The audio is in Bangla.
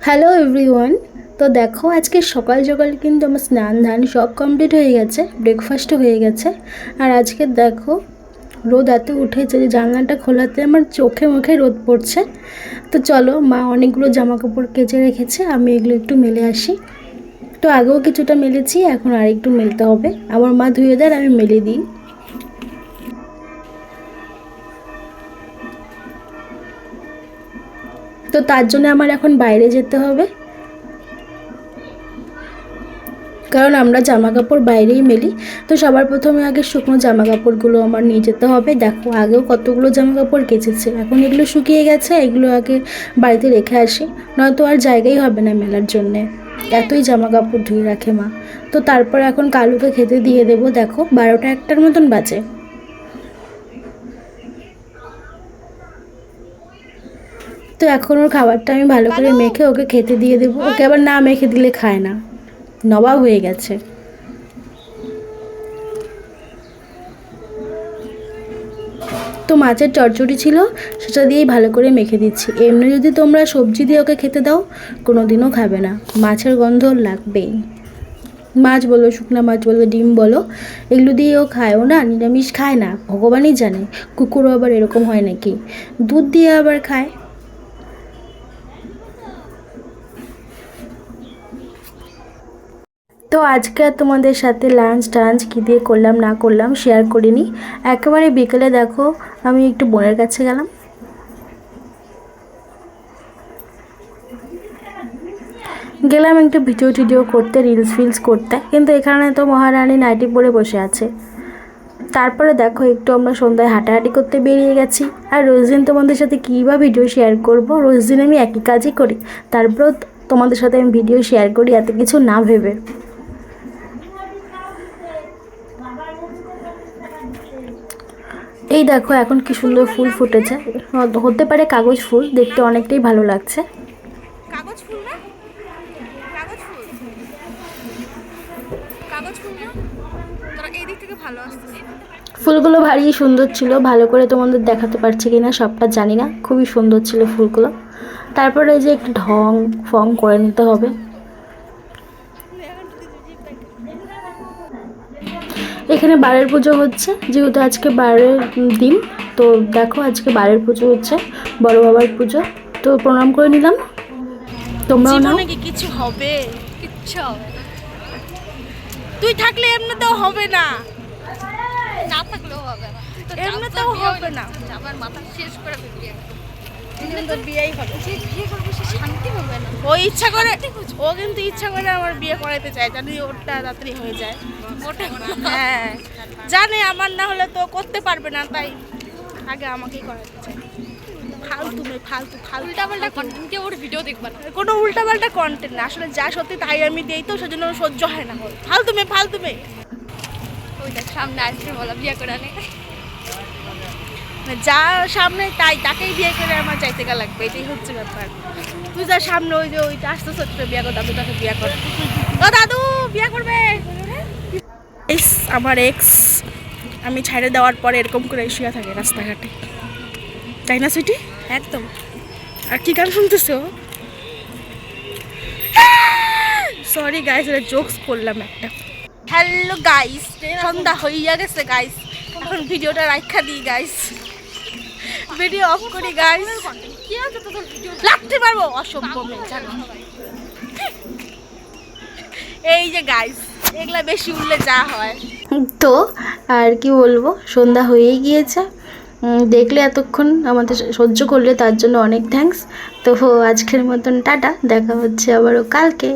Hello everyone. তো দেখো আজকে সকাল সকাল কিন্তু আমার স্নান ধান সব কমপ্লিট হয়ে গেছে, ব্রেকফাস্টও হয়ে গেছে। আর আজকে দেখো রোদ এত উঠেছে যে জানলাটা খোলাতে আমার চোখে মুখে রোদ পড়ছে। তো চলো, মা অনেকগুলো জামা কাপড় কেচে রেখেছে, আমি এগুলো একটু মেলে আসি। তো আগেও কিছুটা মেলেছি, এখন আর একটু মেলতে হবে। আমার মা ধুয়ে দেয়, আমি মেলে দিই। তো তার জন্য আমার এখন বাইরে যেতে হবে, কারণ আমরা জামা কাপড় বাইরেই মেলি। তো সবার প্রথমে আগে শুকনো জামা কাপড়গুলো আমার নিয়ে যেতে হবে। দেখো আগেও কতগুলো জামা কাপড় কেচেছে, এখন এগুলো শুকিয়ে গেছে, এগুলো আগে বাড়িতে রেখে আসি, নয়তো আর জায়গাই হবে না মেলার জন্যে। এতই জামা কাপড় ধুয়ে রাখে মা। তো তারপর এখন কালুকে খেতে দিয়ে দেবো। দেখো 12টা-1টার মতন বাজে। তো এখন ওর খাবারটা আমি ভালো করে মেখে ওকে খেতে দিয়ে দেবো। ওকে আবার না মেখে দিলে খায় না, নবাব হয়ে গেছে। তো মাছের চচ্চড়ি ছিল, সেটা দিয়েই ভালো করে মেখে দিচ্ছি। এমনি যদি তোমরা সবজি দিয়ে ওকে খেতে দাও, কোনো দিনও খাবে না, মাছের গন্ধ লাগবেই। মাছ বলো, শুকনো মাছ বলো, ডিম বলো, এগুলো দিয়েও খায়ও না, নিরামিষ খায় না, ভগবানই জানে। কুকুরও আবার এরকম হয় নাকি, দুধ দিয়ে আবার খায়। তো আজকে আর তোমাদের সাথে লাঞ্চ টাঞ্চ কী দিয়ে করলাম না করলাম শেয়ার করিনি। একেবারে বিকেলে দেখো আমি একটু বোনের কাছে গেলাম। একটু ভিডিও টিডিও করতে, রিলস ফিলস করতে, কিন্তু এখানে তো মহারানী নাইটি পরে বসে আছে। তারপরে দেখো একটু আমরা সন্ধ্যায় হাঁটাহাঁটি করতে বেরিয়ে গেছি। আর রোজ দিন তোমাদের সাথে কী বা ভিডিও শেয়ার করব, রোজ দিন আমি একই কাজই করি, তারপরেও তোমাদের সাথে আমি ভিডিও শেয়ার করি এত কিছু না ভেবে। এই দেখো এখন কি সুন্দর ফুল ফুটেছে, হতে পারে কাগজ ফুল, দেখতে অনেকটাই ভালো লাগছে। কাগজ ফুল না, কাগজ ফুল, কাগজ ফুল না, তোরা এই দিক থেকে ভালো আসছে। ফুলগুলো ভারী সুন্দর ছিল, ভালো করে তোমাদের দেখাতে পারছি কিনা সবটা জানি না, খুবই সুন্দর ছিল ফুলগুলো। তারপরে এই যে একটু ঢং ফং করে নিতে হবে। এখানে বারের পুজো হচ্ছে, যেহেতু আজকে বারের দিন, তো দেখো আজকে বারের পুজো হচ্ছে, বড় বাবার পুজো। তো প্রণাম করে নিলাম, তোমরাও নাও। জীবনে কি কিছু হবে? কিচ্ছু হবে না, তুই থাকলে এমনিতেও হবে না, না থাকলেও হবে না, এমনিতেও হবে না। আমার মাথা শেষ করে বিয়ে বিয়েই হবে, বিয়ে করবে সে শান্তি হবে না। ও ইচ্ছা করে, ও কিন্তু ইচ্ছা করে আমার বিয়ে করাইতে চায়, জানি ওটা তাড়াতাড়ি হয়ে যায়। হ্যাঁ জানে আমার না হলে তো করতে পারবে না, তাই আগে আমাকেই করাতে চায়। ফালতু মেয়ে, ফালতু ফালতু উল্টাপাল্টা কন্টেন্ট, কেউ ওর ভিডিও দেখবে না, কোনো উল্টাপাল্টা কন্টেন্ট না, আসলে যা সত্যি তাই আমি দিই, তো সেজন্য সহ্য হয় না। ফালতু মেয়ে, ফালতু মেয়ে। ওইটা সামনে আসবে বলা বিয়ে করে আনে, যা সামনে তাই তাকেই বিয়ে করে আমার চাইতে গা লাগবে, এটাই হচ্ছে ব্যাপার। তুই যা সামনে ওই যে ওইটা আসতে সত্যি বিয়ে কর, দাদু তাকে বিয়ে কর, ও দাদু বিয়ে করবে। আমার এক্স আমি ছাইড়ে দেওয়ার পরে এরকম করে শুয়ে থাকে রাস্তাঘাটে, তাই না সুইটি? একদম। আর কি গান শুনতেছো? সরি গাইস, এটা জোকস করলাম একটা। হ্যালো গাইস, সন্ধ্যা হইয়া গেছে গাইস, এখন ভিডিওটা রাখা দিই গাইস, ভিডিও অফ করি গাইস। কি আছে তোদের ভিডিও লাগতে পারবো, অসভ্য মেয়ে জানো। এই যে গাইস, এগুলা বেশি উঠলে যা হয়। তো আর কি বলবো, সন্ধ্যা হয়েই গিয়েছে। দেখলে এতক্ষণ আমাদের সহ্য করলে তার জন্য অনেক থ্যাঙ্কস। তো আজকের মতন টাটা, দেখা হচ্ছে আবারও কালকে।